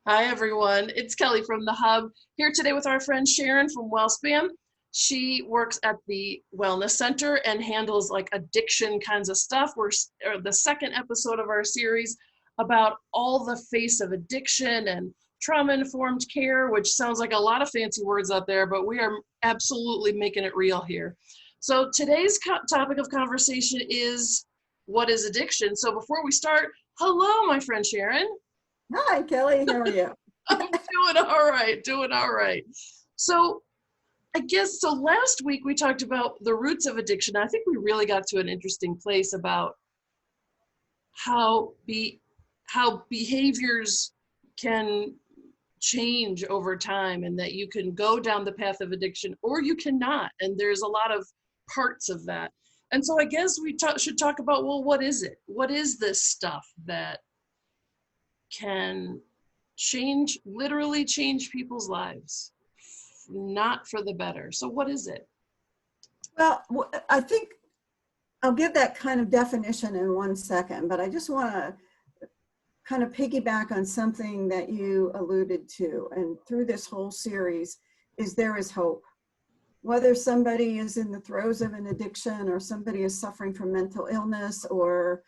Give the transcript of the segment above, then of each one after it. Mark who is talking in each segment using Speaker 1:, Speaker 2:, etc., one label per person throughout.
Speaker 1: Hi, everyone. It's Kelly from the Hub here today with our friend Sharon from WellSpan. She works at the Wellness Center and handles like addiction kinds of stuff. We're the second episode of our series about all the face of addiction and trauma-informed care, which sounds like a lot of fancy words out there, but we are absolutely making it real here. So today's topic of conversation is what is addiction? So before we start, hello, my friend Sharon.
Speaker 2: Hi, Kelly. How are you?
Speaker 1: I'm doing all right, doing all right. So I guess, so last week we talked about the roots of addiction. I think we really got to an interesting place about how behaviors can change over time and that you can go down the path of addiction or you cannot. And there's a lot of parts of that. And so I guess we should talk about, well, what is it? What is this stuff that can literally change people's lives, not for the better? So what is it?
Speaker 2: Well, I think I'll give that kind of definition in 1 second, but I just want to kind of piggyback on something that you alluded to. And through this whole series is there is hope. Whether somebody is in the throes of an addiction or somebody is suffering from mental illness or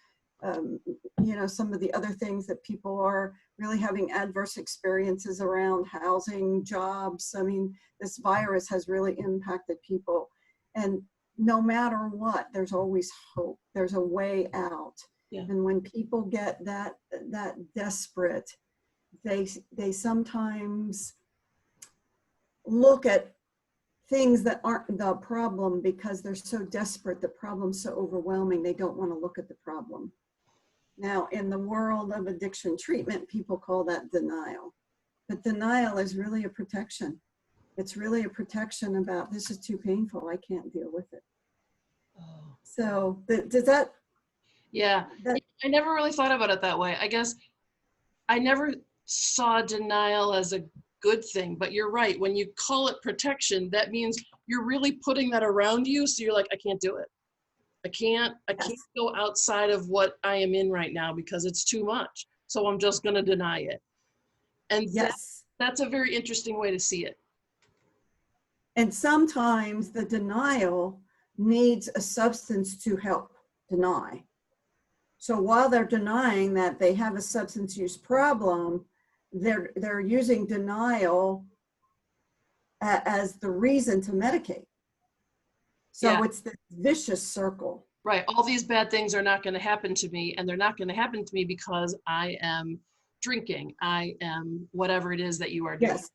Speaker 2: some of the other things that people are really having adverse experiences around, housing, jobs. I mean, this virus has really impacted people. And no matter what, there's always hope. There's a way out.
Speaker 1: Yeah.
Speaker 2: And when people get that desperate, they sometimes look at things that aren't the problem because they're so desperate, the problem's so overwhelming, they don't want to look at the problem. Now, in the world of addiction treatment, people call that denial. But denial is really a protection. It's really a protection about, this is too painful, I can't deal with it.
Speaker 1: Oh.
Speaker 2: So does that?
Speaker 1: Yeah, I never really thought about it that way. I guess I never saw denial as a good thing, but you're right. When you call it protection, that means you're really putting that around you. So you're like, I can't do it. I can't go outside of what I am in right now because it's too much. So I'm just going to deny it. And
Speaker 2: Yes.
Speaker 1: that's a very interesting way to see it.
Speaker 2: And sometimes the denial needs a substance to help deny. So while they're denying that they have a substance use problem, they're using denial as the reason to medicate. So It's this vicious circle.
Speaker 1: Right. All these bad things are not going to happen to me, and they're not going to happen to me because I am drinking. I am whatever it is that you are doing.
Speaker 2: Yes.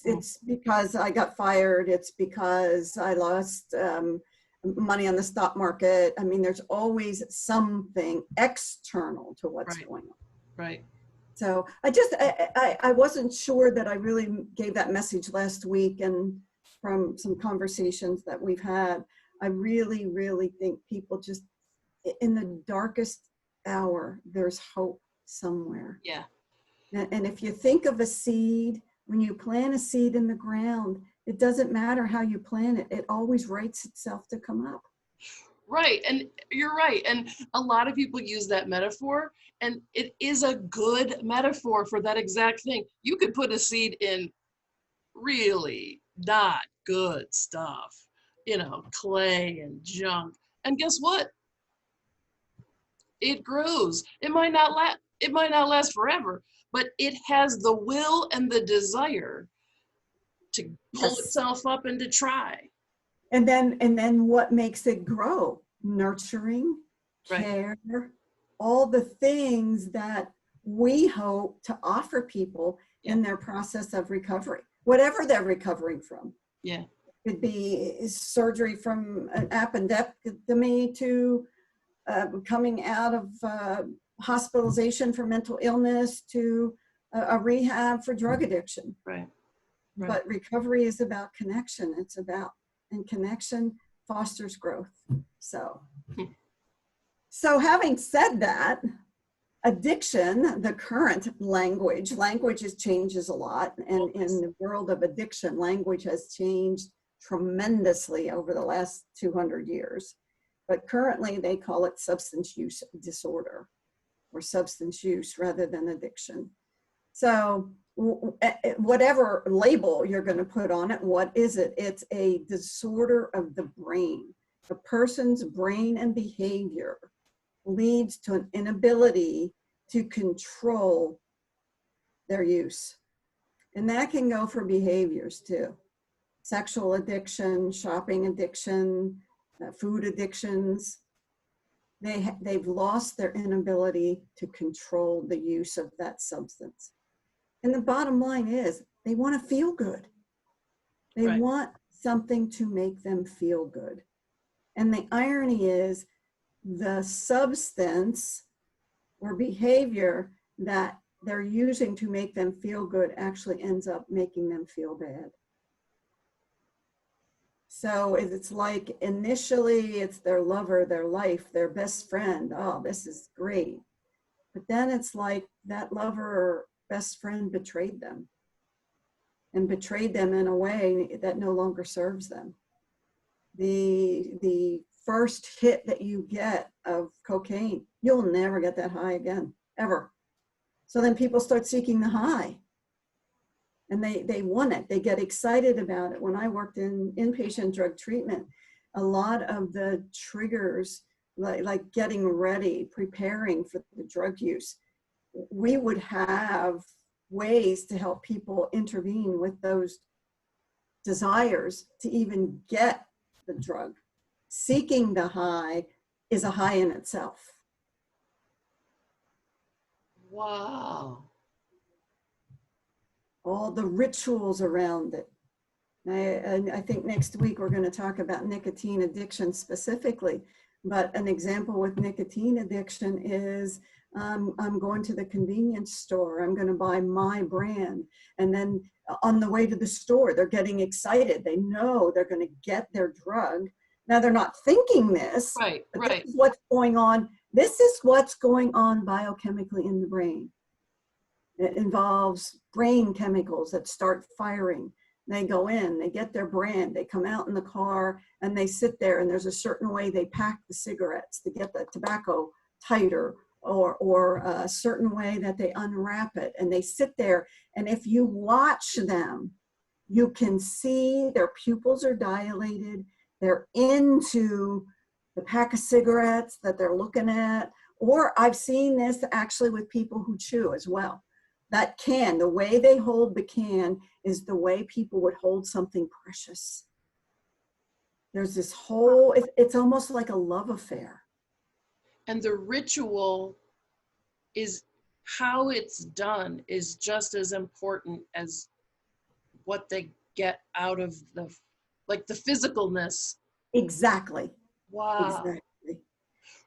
Speaker 2: It's because I got fired. It's because I lost money on the stock market. I mean, there's always something external to what's going on.
Speaker 1: Right.
Speaker 2: So I wasn't sure that I really gave that message last week, and from some conversations that we've had, I really, really think people just, in the darkest hour, there's hope somewhere.
Speaker 1: Yeah.
Speaker 2: And if you think of a seed, when you plant a seed in the ground, it doesn't matter how you plant it. It always writes itself to come up.
Speaker 1: Right. And you're right. And a lot of people use that metaphor, and it is a good metaphor for that exact thing. You could put a seed in really not good stuff, clay and junk. And guess what? It grows. It might not last forever, but it has the will and the desire to pull itself up and to try.
Speaker 2: And then what makes it grow? Nurturing, care, all the things that we hope to offer people in their process of recovery, whatever they're recovering from.
Speaker 1: Yeah.
Speaker 2: It could be surgery from an appendectomy to coming out of hospitalization for mental illness to a rehab for drug addiction.
Speaker 1: Right.
Speaker 2: But recovery is about connection. And connection fosters growth. So having said that, addiction, the current language changes a lot. And in the world of addiction, language has changed tremendously over the last 200 years. But currently they call it substance use disorder or substance use rather than addiction. So whatever label you're going to put on it, what is it? It's a disorder of the brain. A person's brain and behavior leads to an inability to control their use. And that can go for behaviors too. Sexual addiction, shopping addiction, food addictions. They've lost their inability to control the use of that substance. And the bottom line is they want to feel good. They
Speaker 1: Right.
Speaker 2: want something to make them feel good. And the irony is the substance or behavior that they're using to make them feel good actually ends up making them feel bad. So it's like initially it's their lover, their life, their best friend. Oh, this is great. But then it's like that lover or best friend betrayed them, and betrayed them in a way that no longer serves them. The first hit that you get of cocaine, you'll never get that high again, ever. So then people start seeking the high. And they want it. They get excited about it. When I worked in inpatient drug treatment, a lot of the triggers, like getting ready, preparing for the drug use, we would have ways to help people intervene with those desires to even get the drug. Seeking the high is a high in itself.
Speaker 1: Wow.
Speaker 2: All the rituals around it. I think next week we're going to talk about nicotine addiction specifically, but an example with nicotine addiction is I'm going to the convenience store, I'm going to buy my brand, and then on the way to the store, they're getting excited. They know they're going to get their drug. Now they're not thinking this,
Speaker 1: Right,
Speaker 2: but
Speaker 1: right.
Speaker 2: this is what's going on. This is what's going on biochemically in the brain. It involves brain chemicals that start firing. They go in, they get their brand, they come out in the car, and they sit there, and there's a certain way they pack the cigarettes to get the tobacco tighter, or a certain way that they unwrap it, and they sit there, and if you watch them, you can see their pupils are dilated, they're into the pack of cigarettes that they're looking at, or I've seen this actually with people who chew as well. That can, the way they hold the can is the way people would hold something precious. There's this whole, it's almost like a love affair.
Speaker 1: And the ritual is how it's done is just as important as what they get out of the, like the physicalness.
Speaker 2: Exactly.
Speaker 1: Wow.
Speaker 2: Exactly.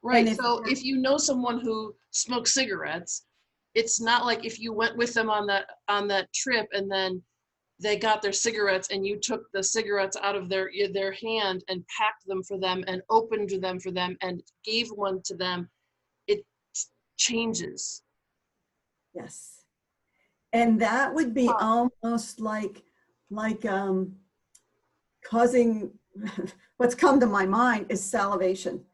Speaker 1: Right. So if you know someone who smokes cigarettes, it's not like if you went with them on that trip and then they got their cigarettes and you took the cigarettes out of their hand and packed them for them and opened them for them and gave one to them. It changes.
Speaker 2: Yes. And that would be almost like causing, what's come to my mind is salivation.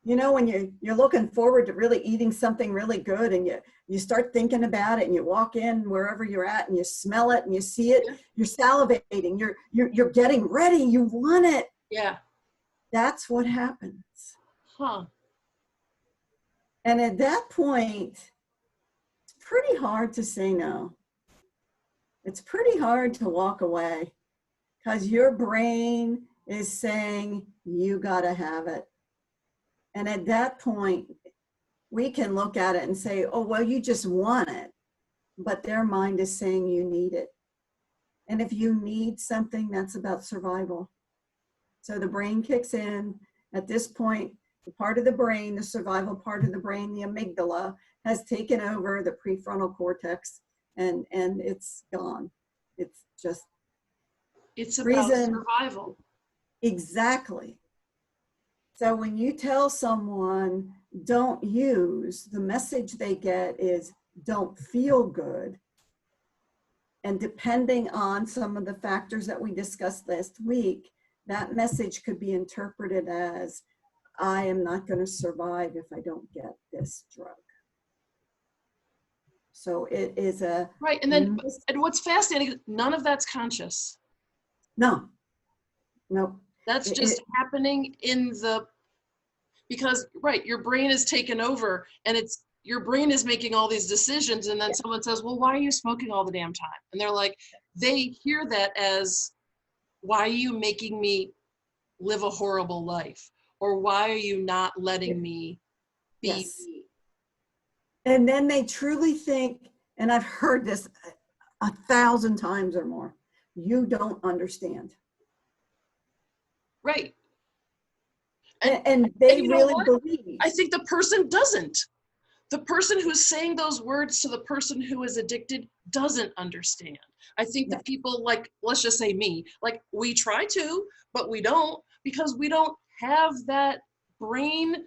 Speaker 2: You know, when you're looking forward to really eating something really good, and you start thinking about it, and you walk in wherever you're at and you smell it and you see it, you're salivating, you're getting ready, you want it.
Speaker 1: Yeah.
Speaker 2: That's what happens.
Speaker 1: Huh.
Speaker 2: And at that point, it's pretty hard to say no. It's pretty hard to walk away because your brain is saying, you gotta have it. And at that point, we can look at it and say, oh, well, you just want it. But their mind is saying you need it. And if you need something, that's about survival. So the brain kicks in. At this point, the part of the brain, the survival part of the brain, the amygdala, has taken over the prefrontal cortex, and it's gone. It's just
Speaker 1: it's about
Speaker 2: reason.
Speaker 1: Survival.
Speaker 2: Exactly. So when you tell someone don't use, the message they get is don't feel good. And depending on some of the factors that we discussed last week, that message could be interpreted as, I am not going to survive if I don't get this drug. So it is a
Speaker 1: Right. And what's fascinating, none of that's conscious.
Speaker 2: no, no.
Speaker 1: That's just happening because, right, your brain is taken over and your brain is making all these decisions. And then someone says, well, why are you smoking all the damn time? And they're like, they hear that as, why are you making me live a horrible life? Or why are you not letting me be me?
Speaker 2: And then they truly think, and I've heard this 1,000 times or more, you don't understand.
Speaker 1: Right.
Speaker 2: And they
Speaker 1: you
Speaker 2: really believe.
Speaker 1: I think the person doesn't. The person who's saying those words to the person who is addicted doesn't understand. I think the people, like, let's just say me, like, we try to, but we don't, because we don't have that brain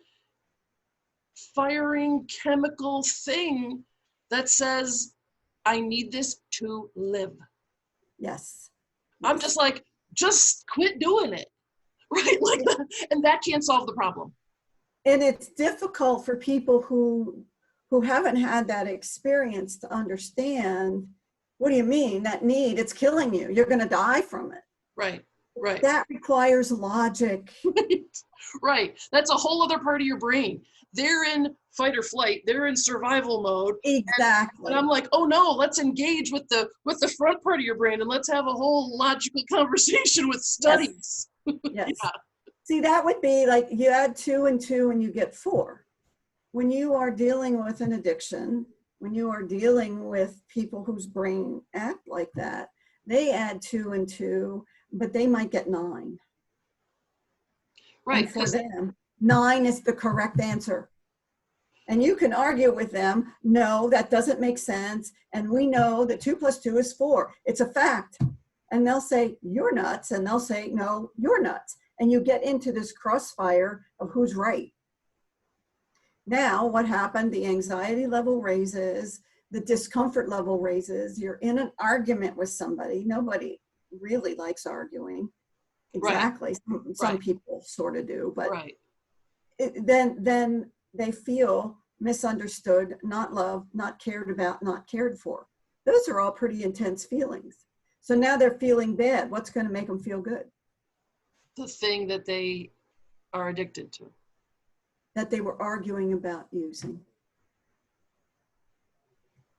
Speaker 1: firing chemical thing that says, I need this to live.
Speaker 2: Yes.
Speaker 1: I'm just like, just quit doing it. Right? Like and that can't solve the problem.
Speaker 2: And it's difficult for people who haven't had that experience to understand, what do you mean? That need, it's killing you. You're going to die from it.
Speaker 1: Right. Right.
Speaker 2: That requires logic.
Speaker 1: Right. That's a whole other part of your brain. They're in fight or flight. They're in survival mode.
Speaker 2: Exactly.
Speaker 1: And I'm like, oh no, let's engage with the front part of your brain and let's have a whole logical conversation with studies.
Speaker 2: Yes.
Speaker 1: Yeah.
Speaker 2: See, that would be like you add 2 and 2 and you get 4. When you are dealing with an addiction, when you are dealing with people whose brain act like that, they add 2 and 2, but they might get 9.
Speaker 1: Right.
Speaker 2: And for them, 9 is the correct answer. And you can argue with them, no, that doesn't make sense. And we know that 2 + 2 is 4. It's a fact. And they'll say, you're nuts. And they'll say, no, you're nuts. And you get into this crossfire of who's right. Now, what happened? The anxiety level raises, the discomfort level raises. You're in an argument with somebody. Nobody really likes arguing. Exactly. Right. Some people sort of do, but
Speaker 1: right.
Speaker 2: Then they feel misunderstood, not loved, not cared about, not cared for. Those are all pretty intense feelings. So now they're feeling bad. What's going to make them feel good?
Speaker 1: The thing that they are addicted to.
Speaker 2: That they were arguing about using.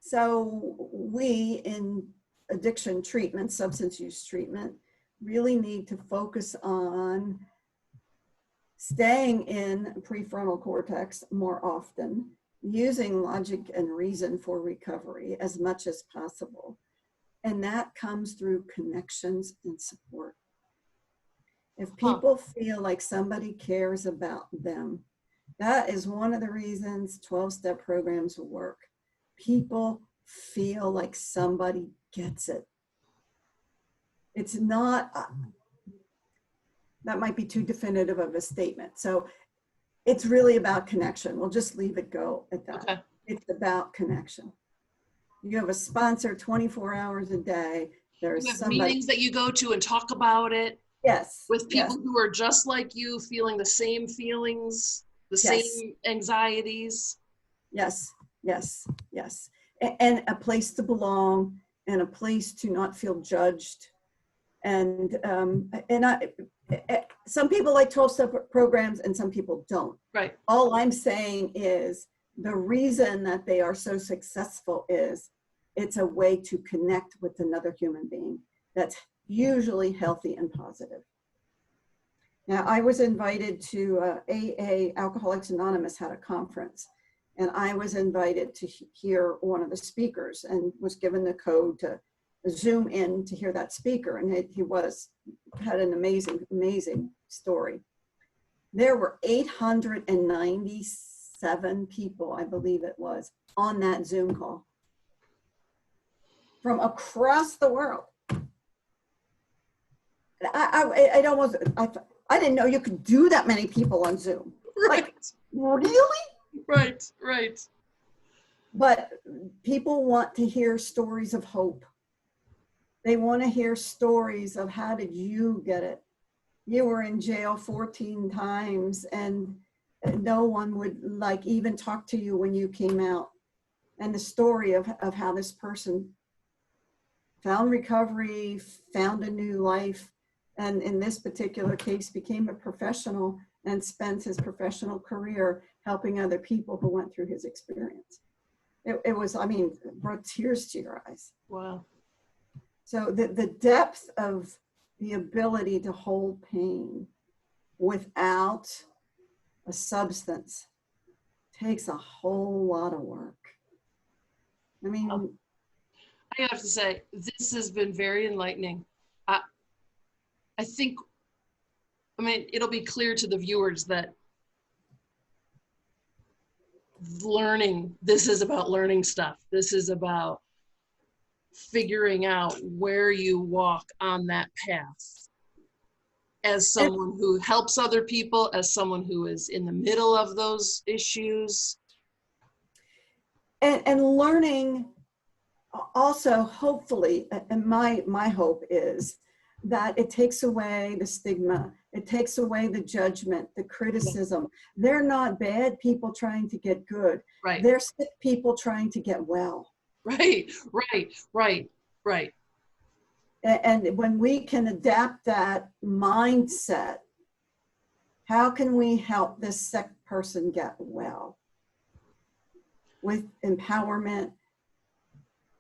Speaker 2: So we in addiction treatment, substance use treatment, really need to focus on staying in prefrontal cortex more often, using logic and reason for recovery as much as possible. And that comes through connections and support. If people feel like somebody cares about them, that is one of the reasons 12-step programs work. People feel like somebody gets it. It's not, that might be too definitive of a statement. So it's really about connection. We'll just leave it go at that. Okay. It's about connection. You have a sponsor 24 hours a day. There's
Speaker 1: meetings that you go to and talk about it.
Speaker 2: Yes.
Speaker 1: With people who are just like you, feeling the same feelings, the same anxieties.
Speaker 2: Yes, yes, yes. And a place to belong and a place to not feel judged. And some people like 12-step programs and some people don't.
Speaker 1: Right.
Speaker 2: All I'm saying is the reason that they are so successful is it's a way to connect with another human being that's usually healthy and positive. Now, I was invited to AA, Alcoholics Anonymous had a conference, and I was invited to hear one of the speakers and was given the code to Zoom in to hear that speaker. And he had an amazing, amazing story. There were 897 people, I believe it was, on that Zoom call from across the world. I didn't know you could do that many people on Zoom.
Speaker 1: Right.
Speaker 2: Like, really?
Speaker 1: Right, right.
Speaker 2: But people want to hear stories of hope. They want to hear stories of how did you get it? You were in jail 14 times and no one would like even talk to you when you came out. and the story of how this person found recovery, found a new life, and in this particular case became a professional and spent his professional career helping other people who went through his experience. It was, I mean, brought tears to your eyes.
Speaker 1: Wow.
Speaker 2: So the depth of the ability to hold pain without a substance takes a whole lot of work. I mean,
Speaker 1: I have to say, this has been very enlightening. I think, I mean, it'll be clear to the viewers that learning, this is about learning stuff. This is about figuring out where you walk on that path as someone who helps other people, as someone who is in the middle of those issues.
Speaker 2: And learning also, hopefully, and my hope is that it takes away the stigma, it takes away the judgment, the criticism. They're not bad people trying to get good.
Speaker 1: Right.
Speaker 2: They're sick people trying to get well.
Speaker 1: Right.
Speaker 2: And when we can adapt that mindset, how can we help this sick person get well? With empowerment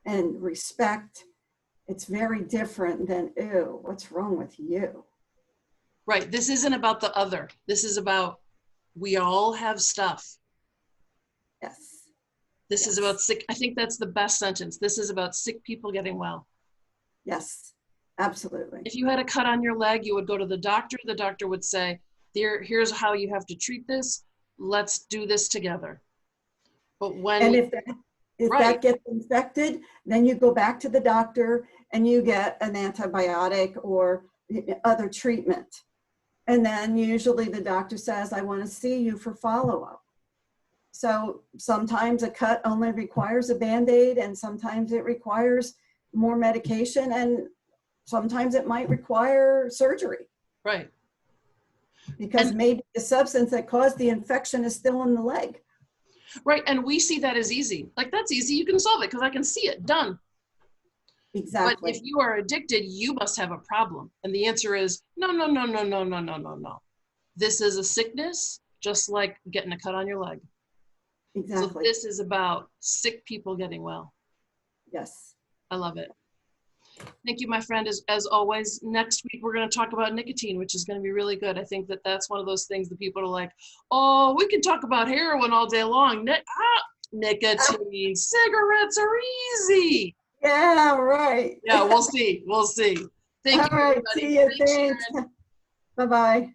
Speaker 2: and respect. It's very different than, ew, what's wrong with you?
Speaker 1: Right. This isn't about the other. This is about, we all have stuff.
Speaker 2: Yes.
Speaker 1: This is about sick. I think that's the best sentence. This is about sick people getting well.
Speaker 2: Yes, absolutely.
Speaker 1: If you had a cut on your leg, you would go to the doctor. The doctor would say, here's how you have to treat this. Let's do this together. But when,
Speaker 2: and if that gets infected, then you go back to the doctor and you get an antibiotic or other treatment. And then usually the doctor says, I want to see you for follow-up. So sometimes a cut only requires a Band-Aid, and sometimes it requires more medication, and sometimes it might require surgery.
Speaker 1: Right.
Speaker 2: Because maybe the substance that caused the infection is still in the leg.
Speaker 1: Right, and we see that as easy. Like, that's easy, you can solve it because I can see it, done.
Speaker 2: Exactly.
Speaker 1: But if you are addicted, you must have a problem. And the answer is, no. This is a sickness, just like getting a cut on your leg.
Speaker 2: Exactly.
Speaker 1: So this is about sick people getting well.
Speaker 2: Yes.
Speaker 1: I love it. Thank you, my friend. As always, next week we're going to talk about nicotine, which is going to be really good. I think that's one of those things that people are like, oh, we can talk about heroin all day long. Nicotine, cigarettes are easy.
Speaker 2: Yeah, right.
Speaker 1: Yeah, we'll see. Thank you,
Speaker 2: all right,
Speaker 1: everybody.
Speaker 2: see you.
Speaker 1: Thanks,
Speaker 2: Thanks.
Speaker 1: Sharon.
Speaker 2: Bye-bye.